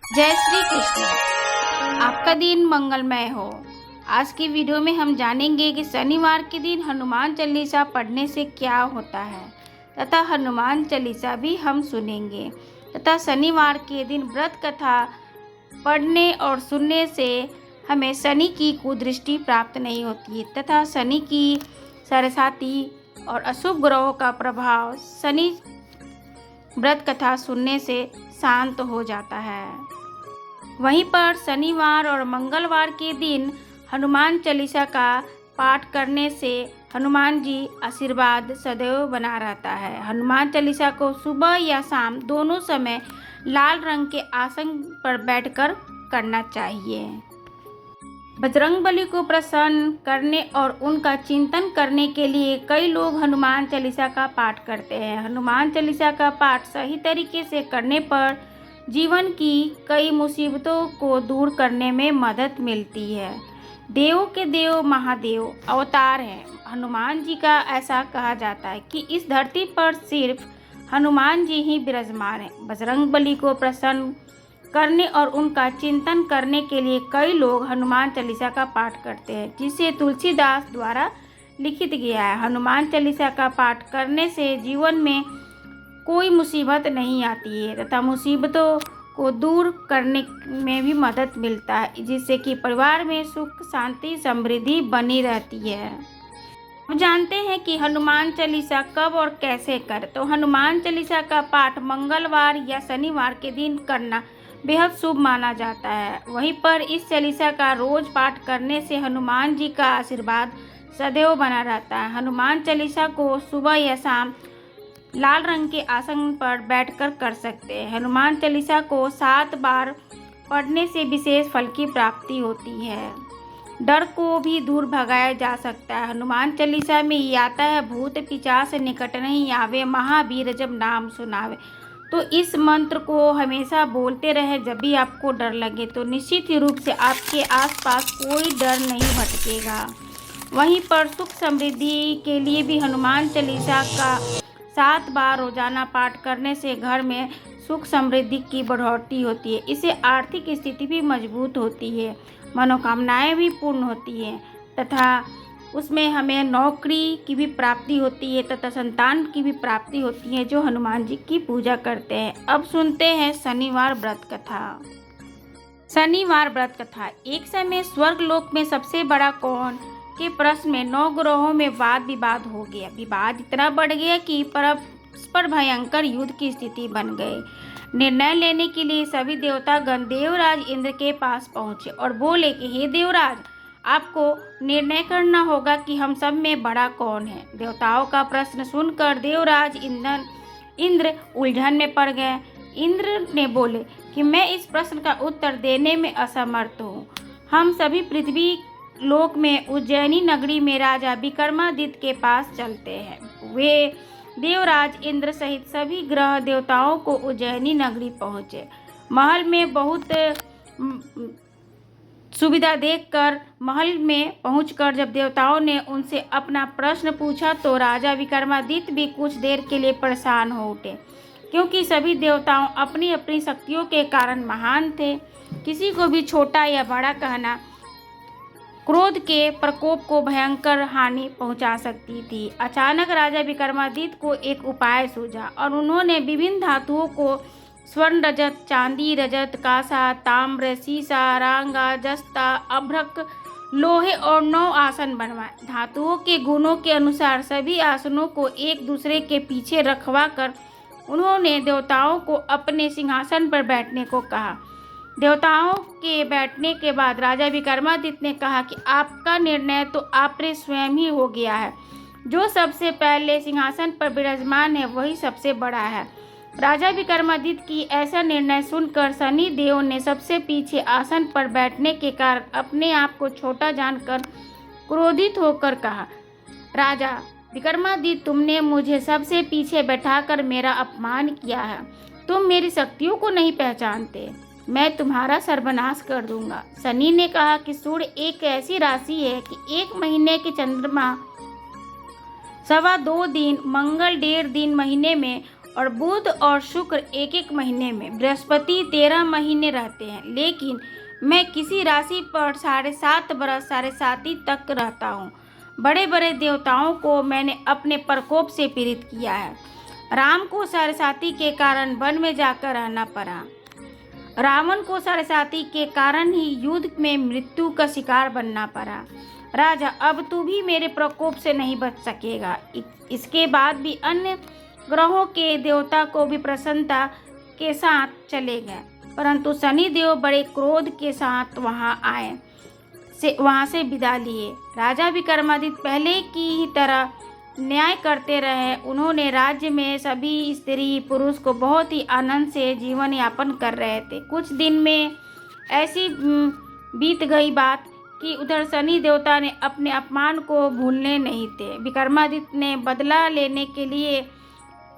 जय श्री कृष्ण। आपका दिन मंगलमय हो। आज की वीडियो में हम जानेंगे कि शनिवार के दिन हनुमान चालीसा पढ़ने से क्या होता है तथा हनुमान चालीसा भी हम सुनेंगे तथा शनिवार के दिन व्रत कथा पढ़ने और सुनने से हमें शनि की कुदृष्टि प्राप्त नहीं होती है तथा शनि की सरसाती और अशुभ ग्रहों का प्रभाव शनि व्रत कथा सुनने से शांत हो जाता है। वहीं पर शनिवार और मंगलवार के दिन हनुमान चालीसा का पाठ करने से हनुमान जी आशीर्वाद सदैव बना रहता है। हनुमान चालीसा को सुबह या शाम दोनों समय लाल रंग के आसन पर बैठकर करना चाहिए। बजरंगबली को प्रसन्न करने और उनका चिंतन करने के लिए कई लोग हनुमान चालीसा का पाठ करते हैं। हनुमान चालीसा का पाठ सही तरीके से करने पर जीवन की कई मुसीबतों को दूर करने में मदद मिलती है। देवों के देव महादेव अवतार हैं हनुमान जी का। ऐसा कहा जाता है कि इस धरती पर सिर्फ हनुमान जी ही विराजमान हैं। बजरंगबली को प्रसन्न करने और उनका चिंतन करने के लिए कई लोग हनुमान चालीसा का पाठ करते हैं, जिसे तुलसीदास द्वारा लिखित गया है। हनुमान चालीसा का पाठ करने से जीवन में कोई मुसीबत नहीं आती है तथा मुसीबतों को दूर करने में भी मदद मिलता है, जिससे कि परिवार में सुख शांति समृद्धि बनी रहती है। अब जानते हैं कि हनुमान चालीसा कब और कैसे करें। तो हनुमान चालीसा का पाठ मंगलवार या शनिवार के दिन करना बेहद शुभ माना जाता है। वहीं पर इस चालीसा का रोज पाठ करने से हनुमान जी का आशीर्वाद सदैव बना रहता है। हनुमान चालीसा को सुबह या शाम लाल रंग के आसन पर बैठकर कर सकते हैं। हनुमान चालीसा को 7 बार पढ़ने से विशेष फल की प्राप्ति होती है। डर को भी दूर भगाया जा सकता है। हनुमान चालीसा में ये आता है, भूत पिशाच निकट नहीं आवे, महावीर जब नाम सुनावे। तो इस मंत्र को हमेशा बोलते रहे। जब भी आपको डर लगे तो निश्चित ही रूप से आपके आसपास कोई डर नहीं भटकेगा। वहीं पर सुख समृद्धि के लिए भी हनुमान चालीसा का 7 बार रोजाना पाठ करने से घर में सुख समृद्धि की बढ़ोतरी होती है। इससे आर्थिक स्थिति भी मजबूत होती है, मनोकामनाएं भी पूर्ण होती हैं तथा उसमें हमें नौकरी की भी प्राप्ति होती है तथा संतान की भी प्राप्ति होती है जो हनुमान जी की पूजा करते हैं। अब सुनते हैं शनिवार व्रत कथा। शनिवार व्रत कथा। एक समय स्वर्ग लोक में सबसे बड़ा कौन के प्रश्न में 9 ग्रहों में वाद विवाद हो गया। विवाद इतना बढ़ गया कि परस्पर भयंकर युद्ध की स्थिति बन गई। निर्णय लेने के लिए सभी देवतागण देवराज इंद्र के पास पहुंचे और बोले कि हे देवराज, आपको निर्णय करना होगा कि हम सब में बड़ा कौन है। देवताओं का प्रश्न सुनकर देवराज इंद्र उलझन में पड़ गए। इंद्र ने बोले कि मैं इस प्रश्न का उत्तर देने में असमर्थ हूँ। हम सभी पृथ्वी लोक में उज्जैनी नगरी में राजा विक्रमादित्य के पास चलते हैं। वे देवराज इंद्र सहित सभी ग्रह देवताओं को उज्जैनी नगरी पहुँचे। महल में बहुत सुविधा देखकर महल में पहुंचकर जब देवताओं ने उनसे अपना प्रश्न पूछा तो राजा विक्रमादित्य भी कुछ देर के लिए परेशान हो उठे, क्योंकि सभी देवताओं अपनी अपनी शक्तियों के कारण महान थे। किसी को भी छोटा या बड़ा कहना क्रोध के प्रकोप को भयंकर हानि पहुंचा सकती थी। अचानक राजा विक्रमादित्य को एक उपाय सूझा और उन्होंने विभिन्न धातुओं को स्वर्ण, रजत, चांदी, रजत, कांसा, ताम्र, सीसा, रांगा, जस्ता, अभ्रक, लोहे और 9 आसन बनवाए। धातुओं के गुणों के अनुसार सभी आसनों को एक दूसरे के पीछे रखवा कर उन्होंने देवताओं को अपने सिंहासन पर बैठने को कहा। देवताओं के बैठने के बाद राजा विक्रमादित्य ने कहा कि आपका निर्णय तो आपने स्वयं ही हो गया है। जो सबसे पहले सिंहासन पर विराजमान है वही सबसे बड़ा है। राजा विक्रमादित्य की ऐसा निर्णय सुनकर शनि देव ने सबसे पीछे आसन पर बैठने के कारण अपने आप को छोटा जानकर क्रोधित होकर कहा, राजा विक्रमादित्य, तुमने मुझे सबसे पीछे बैठाकर मेरा अपमान किया है। तुम मेरी शक्तियों को नहीं पहचानते। मैं तुम्हारा सर्वनाश कर दूंगा। शनि ने कहा कि सूर्य एक ऐसी राशि है कि 1 महीने के चंद्रमा 2.25 दिन, मंगल 1.5 दिन महीने में और बुध और शुक्र एक एक महीने में, बृहस्पति 13 महीने रहते हैं। लेकिन मैं किसी राशि पर 7.5 बरस 7.5 तक रहता हूँ। बड़े बड़े देवताओं को मैंने अपने प्रकोप से पीड़ित किया है। राम को 7.5 के कारण वन में जाकर रहना पड़ा। रावण को 7.5 के कारण ही युद्ध में मृत्यु का शिकार बनना पड़ा। राजा, अब तू भी मेरे प्रकोप से नहीं बच सकेगा। इसके बाद भी अन्य ग्रहों के देवता को भी प्रसन्नता के साथ चले गए, परंतु शनिदेव बड़े क्रोध के साथ वहां से विदा लिए। राजा विक्रमादित्य पहले की ही तरह न्याय करते रहे। उन्होंने राज्य में सभी स्त्री पुरुष को बहुत ही आनंद से जीवन यापन कर रहे थे। कुछ दिन में ऐसी बीत गई बात कि उधर शनि देवता ने अपने अपमान को भूलने नहीं थे। विक्रमादित्य ने बदला लेने के लिए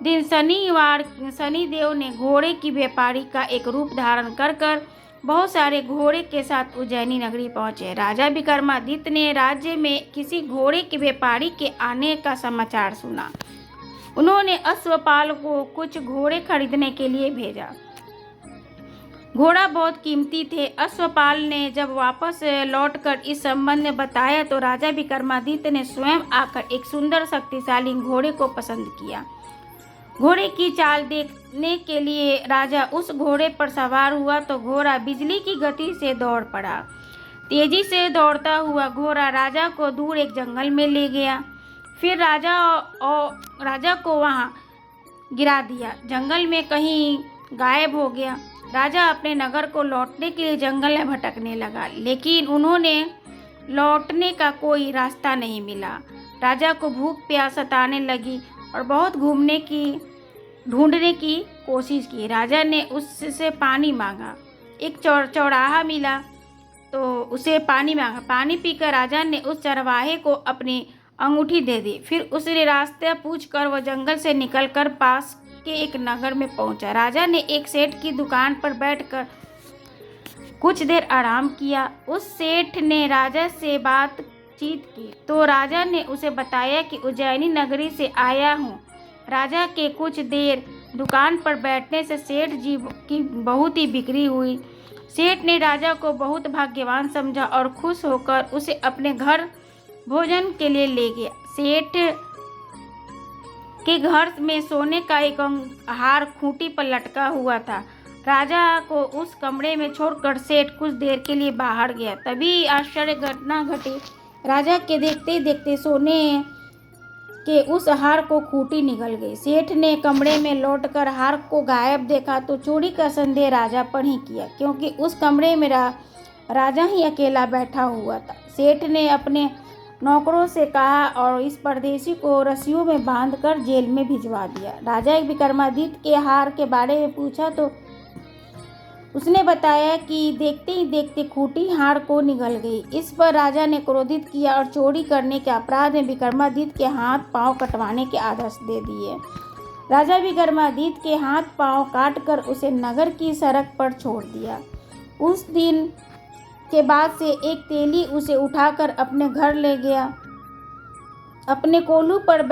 दिन शनिदेव ने घोड़े की व्यापारी का एक रूप धारण कर बहुत सारे घोड़े के साथ उज्जैनी नगरी पहुंचे। राजा विक्रमादित्य ने राज्य में किसी घोड़े के व्यापारी के आने का समाचार सुना। उन्होंने अश्वपाल को कुछ घोड़े खरीदने के लिए भेजा। घोड़ा बहुत कीमती थे। अश्वपाल ने जब वापस लौटकर इस संबंध में बताया तो राजा विक्रमादित्य ने स्वयं आकर एक सुंदर शक्तिशाली घोड़े को पसंद किया। घोड़े की चाल देखने के लिए राजा उस घोड़े पर सवार हुआ तो घोड़ा बिजली की गति से दौड़ पड़ा। तेजी से दौड़ता हुआ घोड़ा राजा को दूर एक जंगल में ले गया। फिर राजा को वहां गिरा दिया। जंगल में कहीं गायब हो गया। राजा अपने नगर को लौटने के लिए जंगल में भटकने लगा, लेकिन उन्होंने लौटने का कोई रास्ता नहीं मिला। राजा को भूख प्यास सताने लगी और बहुत ढूंढने की कोशिश की। राजा ने उससे पानी मांगा। एक चौराहा मिला तो उसे पानी मांगा। पानी पीकर राजा ने उस चरवाहे को अपनी अंगूठी दे दी। फिर उसने रास्ता पूछकर वह जंगल से निकलकर पास के एक नगर में पहुंचा। राजा ने एक सेठ की दुकान पर बैठकर कुछ देर आराम किया। उस सेठ ने राजा से बातचीत की तो राजा ने उसे बताया कि उज्जैनी नगरी से आया हूँ। राजा के कुछ देर दुकान पर बैठने से सेठ जी की बहुत ही बिक्री हुई। सेठ ने राजा को बहुत भाग्यवान समझा और खुश होकर उसे अपने घर भोजन के लिए ले गया। सेठ के घर में सोने का एक हार खूंटी पर लटका हुआ था। राजा को उस कमरे में छोड़कर सेठ कुछ देर के लिए बाहर गया। तभी आश्चर्य घटना घटी। राजा के देखते देखते सोने के उस हार को खूंटी निकल गई। सेठ ने कमरे में लौटकर हार को गायब देखा तो चोरी का संदेह राजा पर ही किया, क्योंकि उस कमरे में राजा ही अकेला बैठा हुआ था। सेठ ने अपने नौकरों से कहा और इस परदेशी को रस्सियों में बांधकर जेल में भिजवा दिया। राजा विक्रमादित्य के हार के बारे में पूछा तो उसने बताया कि देखते ही देखते खूंटी हार को निगल गई। इस पर राजा ने क्रोधित किया और चोरी करने के अपराध में विक्रमादित्य के हाथ पांव कटवाने के आदेश दे दिए। राजा विक्रमादित्य के हाथ पांव काटकर उसे नगर की सड़क पर छोड़ दिया। उस दिन के बाद से एक तेली उसे उठाकर अपने घर ले गया, अपने कोलू पर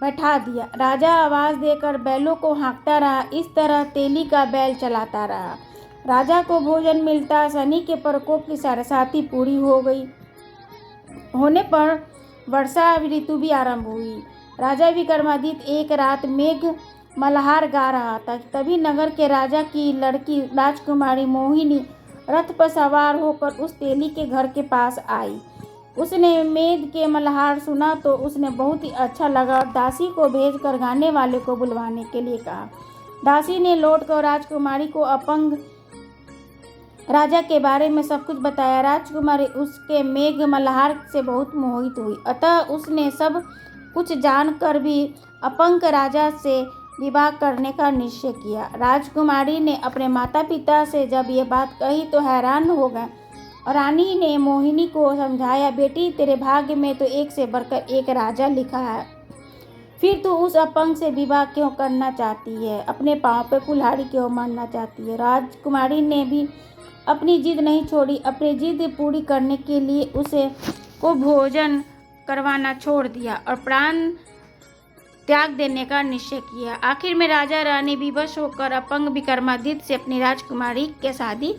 बैठा दिया। राजा आवाज़ देकर बैलों को हाँकता रहा। इस तरह तेली का बैल चलाता रहा। राजा को भोजन मिलता। शनि के प्रकोप की 7.5 पूरी हो गई होने पर वर्षा ऋतु भी आरंभ हुई। राजा विक्रमादित्य एक रात मेघ मल्हार गा रहा था। तभी नगर के राजा की लड़की राजकुमारी मोहिनी रथ पर सवार होकर उस तेली के घर के पास आई। उसने मेघ के मल्हार सुना तो उसने बहुत ही अच्छा लगा और दासी को भेजकर गाने वाले को बुलवाने के लिए कहा। दासी ने लौटकर राजकुमारी को अपंग राजा के बारे में सब कुछ बताया। राजकुमारी उसके मेघ मल्हार से बहुत मोहित हुई, अतः उसने सब कुछ जानकर भी अपंग राजा से विवाह करने का निश्चय किया। राजकुमारी ने अपने माता पिता से जब ये बात कही तो हैरान हो गए और रानी ने मोहिनी को समझाया, बेटी तेरे भाग्य में तो एक से बढ़कर एक राजा लिखा है, फिर तू उस अपंग से विवाह क्यों करना चाहती है, अपने पाँव पे कुल्हाड़ी क्यों मारना चाहती है। राजकुमारी ने भी अपनी जिद नहीं छोड़ी। अपनी जिद पूरी करने के लिए उसे को भोजन करवाना छोड़ दिया और प्राण त्याग देने का निश्चय किया। आखिर में राजा रानी विवश होकर अपंग विक्रमादित्य से अपनी राजकुमारी के शादी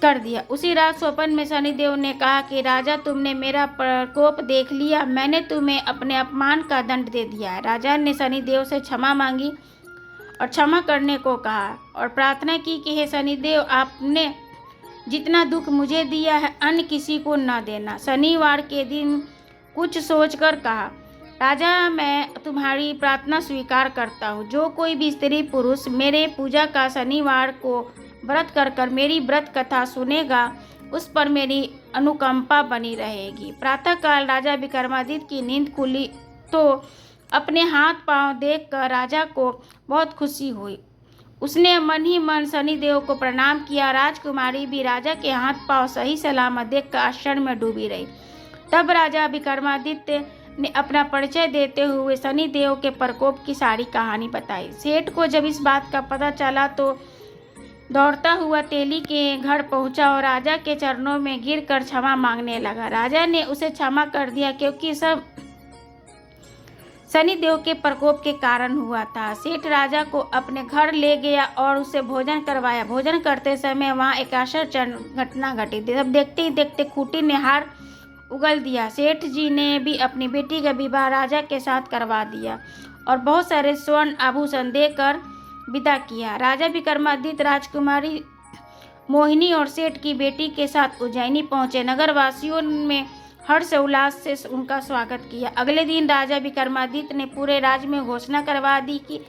कर दिया। उसी रात स्वप्न में शनिदेव ने कहा कि राजा, तुमने मेरा प्रकोप देख लिया, मैंने तुम्हें अपने अपमान का दंड दे दिया है। राजा ने शनिदेव से क्षमा मांगी और क्षमा करने को कहा और प्रार्थना की कि हे शनिदेव, आपने जितना दुख मुझे दिया है अन्य किसी को न देना। शनिवार के दिन कुछ सोचकर कहा, राजा, मैं तुम्हारी प्रार्थना स्वीकार करता हूँ। जो कोई भी स्त्री पुरुष मेरे पूजा का शनिवार को व्रत कर मेरी व्रत कथा सुनेगा, उस पर मेरी अनुकंपा बनी रहेगी। प्रातःकाल राजा विक्रमादित्य की नींद खुली तो अपने हाथ पांव देखकर राजा को बहुत खुशी हुई। उसने मन ही मन शनिदेव को प्रणाम किया। राजकुमारी भी राजा के हाथ पांव सही सलामत देखकर आश्चर्य में डूबी रही। तब राजा विक्रमादित्य ने अपना परिचय देते हुए शनिदेव के प्रकोप की सारी कहानी बताई। सेठ को जब इस बात का पता चला तो दौड़ता हुआ तेली के घर पहुंचा और राजा के चरणों में गिरकर क्षमा मांगने लगा। राजा ने उसे क्षमा कर दिया क्योंकि सब शनिदेव के प्रकोप के कारण हुआ था। सेठ राजा को अपने घर ले गया और उसे भोजन करवाया। भोजन करते समय वहाँ एक आश्चर्यजनक घटना घटी। तब देखते ही देखते खूंटी ने हार उगल दिया। सेठ जी ने भी अपनी बेटी का विवाह राजा के साथ करवा दिया और बहुत सारे स्वर्ण आभूषण देकर विदा किया। राजा विक्रमादित्य राजकुमारी मोहिनी और सेठ की बेटी के साथ उज्जैनी पहुंचे। नगरवासियों में हर्ष उल्लास से उनका स्वागत किया। अगले दिन राजा विक्रमादित्य ने पूरे राज्य में घोषणा करवा दी कि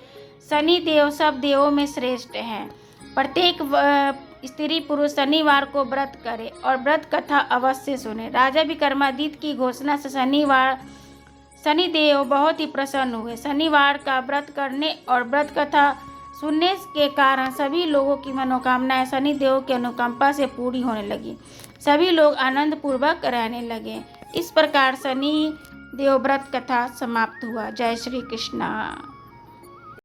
शनिदेव सब देवों में श्रेष्ठ हैं। प्रत्येक स्त्री पुरुष शनिवार को व्रत करे और व्रत कथा अवश्य सुने। राजा विक्रमादित्य की घोषणा से शनिदेव बहुत ही प्रसन्न हुए। शनिवार का व्रत करने और व्रत कथा सुनने के कारण सभी लोगों की मनोकामनाएं शनिदेव की अनुकंपा से पूरी होने लगी। सभी लोग आनंद पूर्वक रहने लगे। इस प्रकार शनिदेव व्रत कथा समाप्त हुआ। जय श्री कृष्णा।